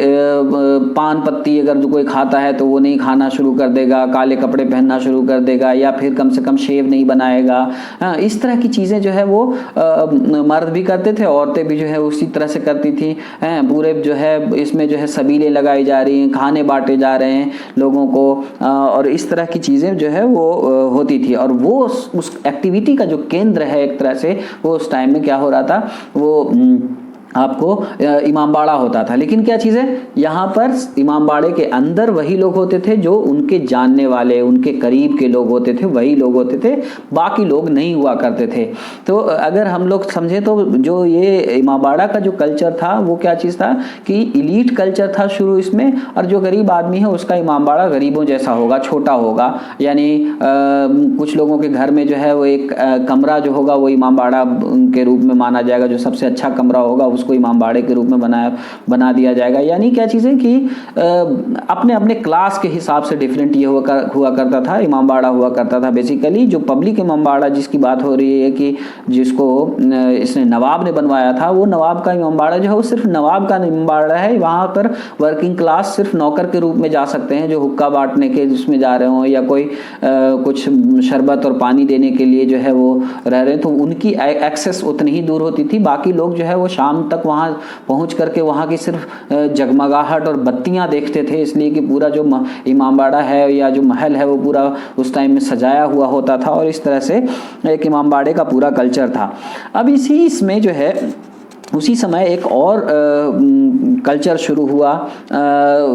पान पत्ती अगर जो कोई खाता है तो वो नहीं खाना शुरू कर देगा, काले कपड़े पहनना शुरू कर देगा, या फिर कम से कम शेव नहीं बनाएगा। हाँ, इस तरह की चीज़ें जो है वो मर्द भी करते थे, औरतें भी जो है उसी तरह से करती थी। पूरे जो है इसमें जो है सबीलें लगाई जा रही हैं, खाने बांटे जा रहे हैं लोगों को, और इस तरह की चीज़ें जो है वो होती थी। और वो उस एक्टिविटी का जो केंद्र है एक तरह से, वो उस टाइम में क्या हो रहा था, वो आपको इमाम बाड़ा होता था। लेकिन क्या चीज़ है, यहाँ पर इमाम बाड़े के अंदर वही लोग होते थे जो उनके जानने वाले, उनके करीब के लोग होते थे, वही लोग होते थे, बाकी लोग नहीं हुआ करते थे। तो अगर हम लोग समझें तो जो ये इमाम बाड़ा का जो कल्चर था वो क्या चीज़ था कि इलीट कल्चर था शुरू इसमें, और जो गरीब आदमी है उसका इमाम बाड़ा गरीबों जैसा होगा, छोटा होगा। यानी कुछ लोगों के घर में जो है वो एक कमरा जो होगा वो इमाम बाड़ा के रूप में माना जाएगा, जो सबसे अच्छा कमरा होगा उसको उसको इमामबाड़े के रूप में बना दिया जाएगा। यानी क्या चीज़ है कि अपने अपने क्लास के हिसाब से डिफरेंट ये हुआ करता था, इमामबाड़ा हुआ करता था। बेसिकली जो पब्लिक इमामबाड़ा जिसकी बात हो रही है कि जिसको इसने नवाब ने बनवाया था, वो नवाब का इमामबाड़ा जो है वो सिर्फ नवाब का इमामबाड़ा है। वहाँ पर वर्किंग क्लास सिर्फ नौकर के रूप में जा सकते हैं, जो हुक्का बांटने के जिसमें जा रहे हों या कोई कुछ शरबत और पानी देने के लिए जो है वो रह रहे हैं, तो उनकी एक्सेस उतनी ही दूर होती थी। बाकी लोग जो है वो शाम तक वहाँ पहुँच करके वहाँ की सिर्फ जगमगाहट और बत्तियाँ देखते थे, इसलिए कि पूरा जो इमामबाड़ा है या जो महल है वो पूरा उस टाइम में सजाया हुआ होता था, और इस तरह से एक इमामबाड़े का पूरा कल्चर था। अब इसमें जो है उसी समय एक और कल्चर शुरू हुआ,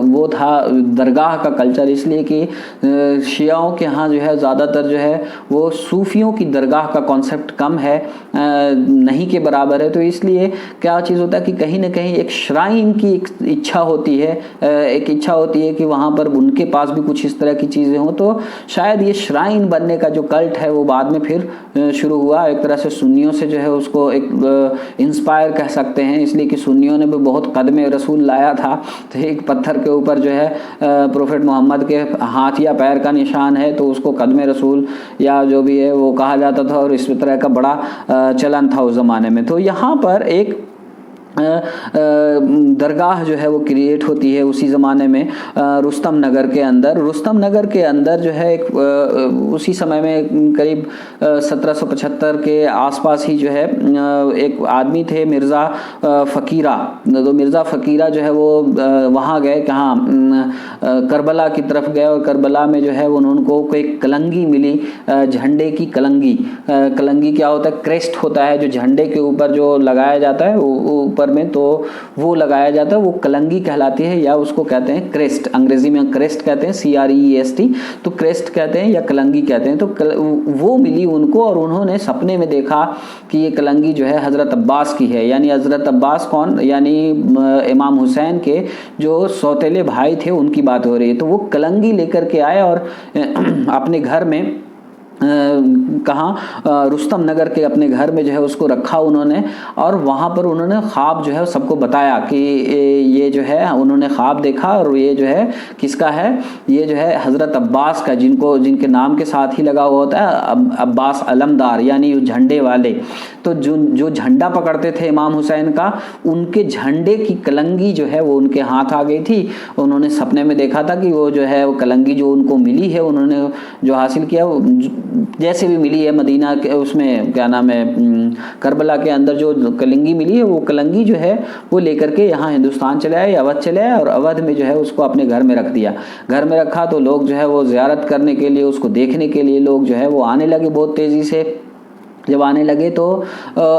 वो था दरगाह का कल्चर। इसलिए कि शियाओं के यहाँ जो है ज़्यादातर जो है वो सूफियों की दरगाह का कॉन्सेप्ट कम है, नहीं के बराबर है। तो इसलिए क्या चीज़ होता है कि कहीं ना कहीं एक श्राइन की एक इच्छा होती है, कि वहाँ पर उनके पास भी कुछ इस तरह की चीज़ें हों। तो शायद ये श्राइन बनने का जो कल्ट है वो बाद में फिर शुरू हुआ। एक तरह से सुन्नियों से जो है उसको एक इंस्पायर कह सकते हैं, इसलिए कि सुन्नियों ने भी बहुत कदमे रसूल लाया था। तो एक पत्थर के ऊपर जो है प्रोफेट मोहम्मद के हाथ या पैर का निशान है, तो उसको कदमे रसूल या जो भी है वो कहा जाता था, और इस तरह का बड़ा चलन था उस ज़माने में। तो यहाँ पर एक दरगाह जो है वो क्रिएट होती है उसी ज़माने में रुस्तम नगर के अंदर जो है एक उसी समय में करीब 1775 के आसपास ही जो है एक आदमी थे मिर्ज़ा फ़कीरा। तो मिर्ज़ा फ़कीरा जो है वो वहाँ गए, कहाँ करबला की तरफ गए, और करबला में जो है उनको कोई कलंगी मिली, झंडे की कलंगी। कलंगी क्या होता है? क्रेस्ट होता है जो झंडे के ऊपर जो लगाया जाता है ऊपर में, तो वो लगाया जाता है, वो कलंगी कहलाती है, या उसको कहते हैं क्रेस्ट। अंग्रेजी में क्रेस्ट कहते हैं, CREST, तो क्रेस्ट कहते हैं या कलंगी कहते हैं। तो वो मिली उनको, और उन्होंने सपने में देखा कि ये कलंगी जो है हज़रत अब्बास की है। यानी हज़रत अब्बास कौन? यानी इमाम हुसैन के जो सौतेले भाई थे उनकी बात हो रही है। तो वो कलंगी लेकर के आए और अपने घर में कहाँ रुस्तम नगर के अपने घर में जो है उसको रखा उन्होंने, और वहाँ पर उन्होंने ख्वाब जो है सबको बताया कि ये जो है उन्होंने ख्वाब देखा, और ये जो है किसका है? ये जो है हज़रत अब्बास का, जिनके नाम के साथ ही लगा हुआ होता है अब्बास अलमदार, यानी झंडे वाले। तो जो झंडा पकड़ते थे इमाम हुसैन का, उनके झंडे की कलंगी जो है वो उनके हाथ आ गई थी। उन्होंने सपने में देखा था कि वो जो है वो कलंगी जो उनको मिली है, उन्होंने जो हासिल किया वो जैसे भी मिली है मदीना के उसमें क्या नाम है करबला के अंदर जो कलंगी मिली है, वो कलंगी जो है वो लेकर के यहाँ हिंदुस्तान चले आए, अवध चले आए, और अवध में जो है उसको अपने घर में रख दिया। घर में रखा तो लोग जो है वो ज़ियारत करने के लिए, उसको देखने के लिए लोग जो है वो आने लगे बहुत तेज़ी से। जब आने लगे तो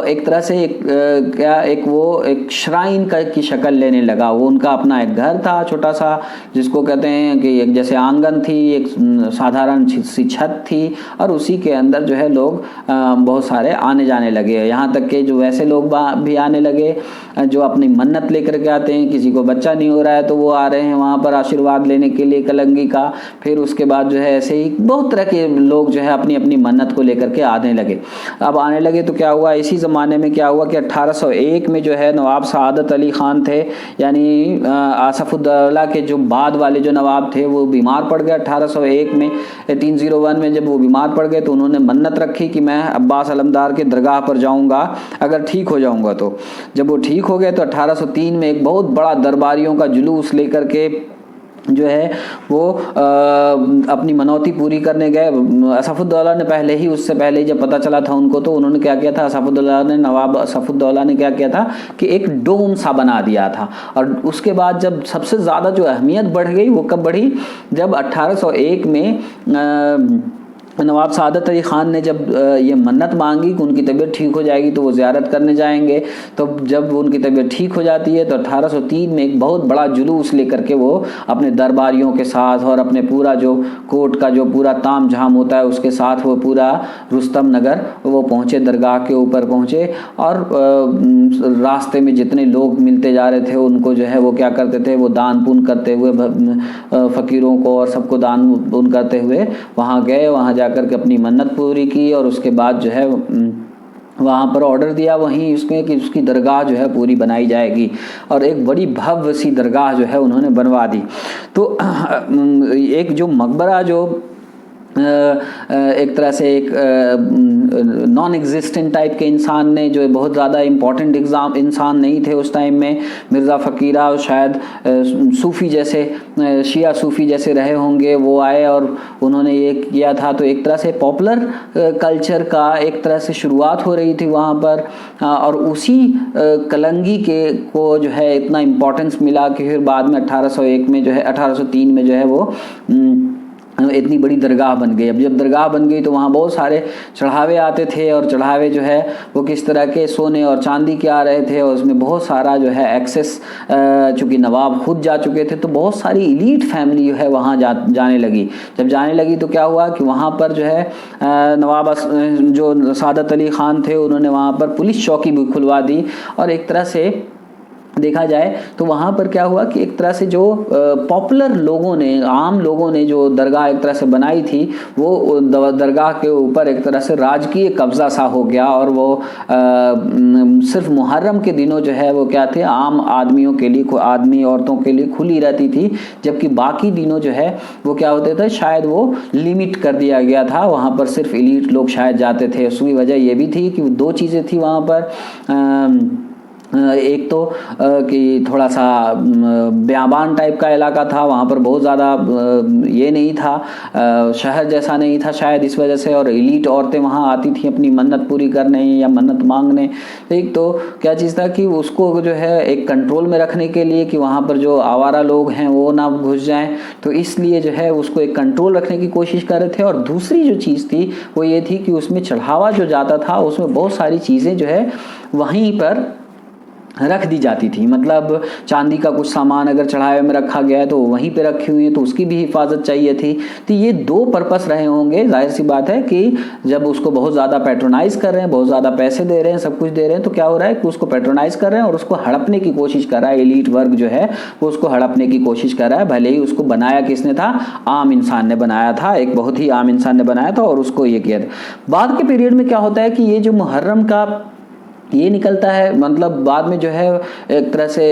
एक तरह से एक श्राइन की शक्ल लेने लगा। वो उनका अपना एक घर था छोटा सा, जिसको कहते हैं कि एक जैसे आंगन थी, एक साधारण सी छत थी, और उसी के अंदर जो है लोग बहुत सारे आने जाने लगे। यहाँ तक कि जो वैसे लोग भी आने लगे जो अपनी मन्नत लेकर के आते हैं, किसी को बच्चा नहीं हो रहा है तो वो आ रहे हैं वहाँ पर आशीर्वाद लेने के लिए कलंगी का। फिर उसके बाद जो है ऐसे ही बहुत तरह के लोग जो है अपनी अपनी मन्नत को लेकर के आने लगे। अब आने लगे तो क्या हुआ, इसी ज़माने में क्या हुआ कि 1801 में जो है नवाब सआदत अली ख़ान थे, यानी आसफ़ुद्दौला के जो बाद वाले जो नवाब थे, वो बीमार पड़ गए 1801 में 301 में। जब वो बीमार पड़ गए तो उन्होंने मन्नत रखी कि मैं अब्बास अलमदार के दरगाह पर जाऊंगा अगर ठीक हो जाऊंगा। तो जब वो ठीक हो गए तो 1803 में एक बहुत बड़ा दरबारियों का जुलूस लेकर के जो है वो अपनी मनौती पूरी करने गए। असफ़ुद्दौला ने पहले ही, उससे पहले ही जब पता चला था उनको, तो उन्होंने क्या किया था, नवाब असफ़ुद्दौला ने क्या किया था कि एक डोम सा बना दिया था। और उसके बाद जब सबसे ज़्यादा जो अहमियत बढ़ गई वो कब बढ़ी, जब 1801 में नवाब सआदत अली ख़ान ने जब ये मन्नत मांगी कि उनकी तबीयत ठीक हो जाएगी तो वो ज़ियारत करने जाएंगे। तो जब उनकी तबीयत ठीक हो जाती है तो 1803 में एक बहुत बड़ा जुलूस लेकर के वो अपने दरबारियों के साथ और अपने पूरा जो कोर्ट का जो पूरा ताम झाम होता है उसके साथ वो पूरा रुस्तम नगर वो पहुँचे, दरगाह के ऊपर पहुँचे। और रास्ते में जितने लोग मिलते जा रहे थे उनको जो है वो क्या करते थे, वो दान पुण्य करते हुए फ़कीरों को और सबको दान पुण्य करते हुए वहाँ गए, वहाँ जाकर के अपनी मन्नत पूरी की। और उसके बाद जो है वहाँ पर ऑर्डर दिया वहीं उसके कि उसकी दरगाह जो है पूरी बनाई जाएगी, और एक बड़ी भव्य सी दरगाह जो है उन्होंने बनवा दी। तो एक जो मकबरा जो एक तरह से एक नॉन एग्जिस्टेंट टाइप के इंसान ने, जो बहुत ज़्यादा इम्पोर्टेंट इंसान नहीं थे उस टाइम में, मिर्ज़ा फ़कीरा शायद सूफ़ी जैसे, शिया सूफ़ी जैसे रहे होंगे, वो आए और उन्होंने ये किया था। तो एक तरह से पॉपुलर कल्चर का एक तरह से शुरुआत हो रही थी वहाँ पर, और उसी कलंगी के को जो है इतना इम्पोर्टेंस मिला कि फिर बाद में 1801 में जो है 1803 में जो है वो इतनी बड़ी दरगाह बन गई। अब जब दरगाह बन गई तो वहाँ बहुत सारे चढ़ावे आते थे, और चढ़ावे जो है वो किस तरह के सोने और चांदी के आ रहे थे, और उसमें बहुत सारा जो है एक्सेस, चूँकि नवाब खुद जा चुके थे तो बहुत सारी इलीट फैमिली जो है वहाँ जाने लगी। जब जाने लगी तो क्या हुआ कि वहाँ पर जो है नवाब जो सादत अली ख़ान थे उन्होंने वहाँ पर पुलिस चौकी भी खुलवा दी। और एक तरह से देखा जाए तो वहाँ पर क्या हुआ कि एक तरह से जो पॉपुलर लोगों ने, आम लोगों ने जो दरगाह एक तरह से बनाई थी, वो दरगाह के ऊपर एक तरह से राजकीय कब्जा सा हो गया, और वो सिर्फ मुहर्रम के दिनों जो है वो क्या थे, आम आदमियों के लिए, आदमी औरतों के लिए खुली रहती थी, जबकि बाकी दिनों जो है वो क्या होते थे, शायद वो लिमिट कर दिया गया था, वहाँ पर सिर्फ एलीट लोग शायद जाते थे। उसकी वजह ये भी थी कि दो चीज़ें थी वहाँ पर, एक तो कि थोड़ा सा बियाबान टाइप का इलाका था, वहाँ पर बहुत ज़्यादा ये नहीं था, शहर जैसा नहीं था शायद, इस वजह से, और एलीट औरतें वहाँ आती थी अपनी मन्नत पूरी करने या मन्नत मांगने। एक तो क्या चीज़ था कि उसको जो है एक कंट्रोल में रखने के लिए कि वहाँ पर जो आवारा लोग हैं वो ना घुस जाएं, तो इसलिए जो है उसको एक कंट्रोल रखने की कोशिश कर रहे थे। और दूसरी जो चीज़ थी वो ये थी कि उसमें चढ़ावा जो जाता था उसमें बहुत सारी चीज़ें जो है वहीं पर रख दी जाती थी। मतलब चांदी का कुछ सामान अगर चढ़ावे में रखा गया है तो वहीं पे रखी हुई है, तो उसकी भी हिफाजत चाहिए थी। तो ये दो पर्पस रहे होंगे। जाहिर सी बात है कि जब उसको बहुत ज़्यादा पैट्रोनाइज कर रहे हैं, बहुत ज़्यादा पैसे दे रहे हैं, सब कुछ दे रहे हैं, तो क्या हो रहा है कि उसको पैट्रोनाइज कर रहे हैं और उसको हड़पने की कोशिश कर रहा है। एलीट वर्ग जो है वो उसको हड़पने की कोशिश कर रहा है। भले ही उसको बनाया किसने था, आम इंसान ने बनाया था, एक बहुत ही आम इंसान ने बनाया था और उसको ये किया था। बाद के पीरियड में क्या होता है कि ये जो मुहर्रम का ये निकलता है, मतलब बाद में जो है एक तरह से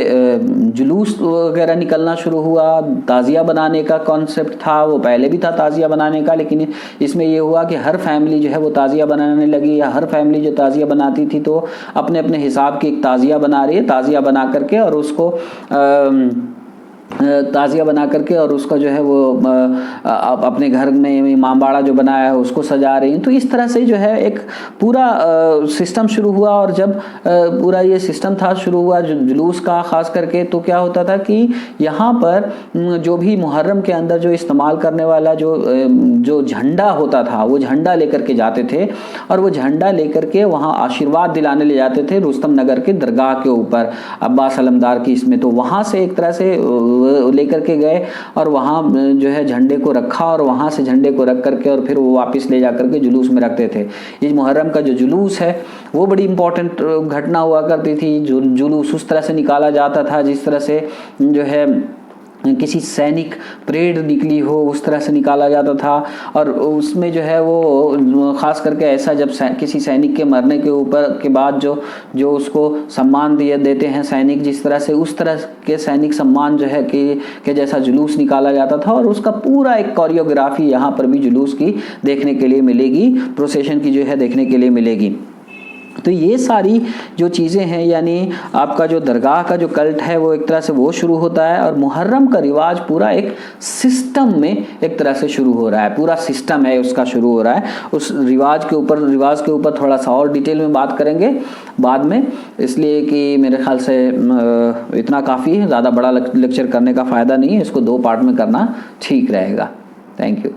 जुलूस वगैरह निकलना शुरू हुआ। ताज़िया बनाने का कॉन्सेप्ट था, वो पहले भी था ताज़िया बनाने का, लेकिन इसमें ये हुआ कि हर फैमिली जो है वो ताज़िया बनाने लगी, या हर फैमिली जो ताज़िया बनाती थी तो अपने अपने हिसाब की एक ताज़िया बना रही है। ताज़िया बना करके और उसको ताज़िया बना करके और उसका जो है वो अपने घर में इमामबाड़ा जो बनाया है उसको सजा रही हैं। तो इस तरह से जो है एक पूरा सिस्टम शुरू हुआ। और जब पूरा ये सिस्टम था शुरू हुआ जुलूस का ख़ास करके, तो क्या होता था कि यहाँ पर जो भी मुहर्रम के अंदर जो इस्तेमाल करने वाला जो झंडा होता था वो झंडा लेकर के जाते थे, और वो झंडा लेकर के वहाँ आशीर्वाद दिलाने ले जाते थे रुस्तम नगर के दरगाह के ऊपर, अब्बास अलमदार की इसमें। तो वहाँ से एक तरह से लेकर के गए और वहाँ जो है झंडे को रखा, और वहाँ से झंडे को रख करके और फिर वो वापस ले जा करके जुलूस में रखते थे। ये मुहर्रम का जो जुलूस है वो बड़ी इंपॉर्टेंट घटना हुआ करती थी। जुलूस उस तरह से निकाला जाता था जिस तरह से जो है किसी सैनिक परेड निकली हो उस तरह से निकाला जाता था। और उसमें जो है वो ख़ास करके ऐसा जब किसी सैनिक के मरने के ऊपर के बाद जो उसको सम्मान देते हैं सैनिक, जिस तरह से उस तरह के सैनिक सम्मान जो है कि जैसा जुलूस निकाला जाता था। और उसका पूरा एक कोरियोग्राफी यहाँ पर भी जुलूस की देखने के लिए मिलेगी, प्रोसेशन की जो है देखने के लिए मिलेगी। तो ये सारी जो चीज़ें हैं, यानी आपका जो दरगाह का जो कल्ट है वो एक तरह से वो शुरू होता है, और मुहर्रम का रिवाज पूरा एक सिस्टम में एक तरह से शुरू हो रहा है। पूरा सिस्टम है उसका शुरू हो रहा है। उस रिवाज के ऊपर थोड़ा सा और डिटेल में बात करेंगे बाद में, इसलिए कि मेरे ख्याल से इतना काफ़ी है, ज़्यादा बड़ा लेक्चर करने का फ़ायदा नहीं है, इसको 2 पार्ट में करना ठीक रहेगा। Thank you.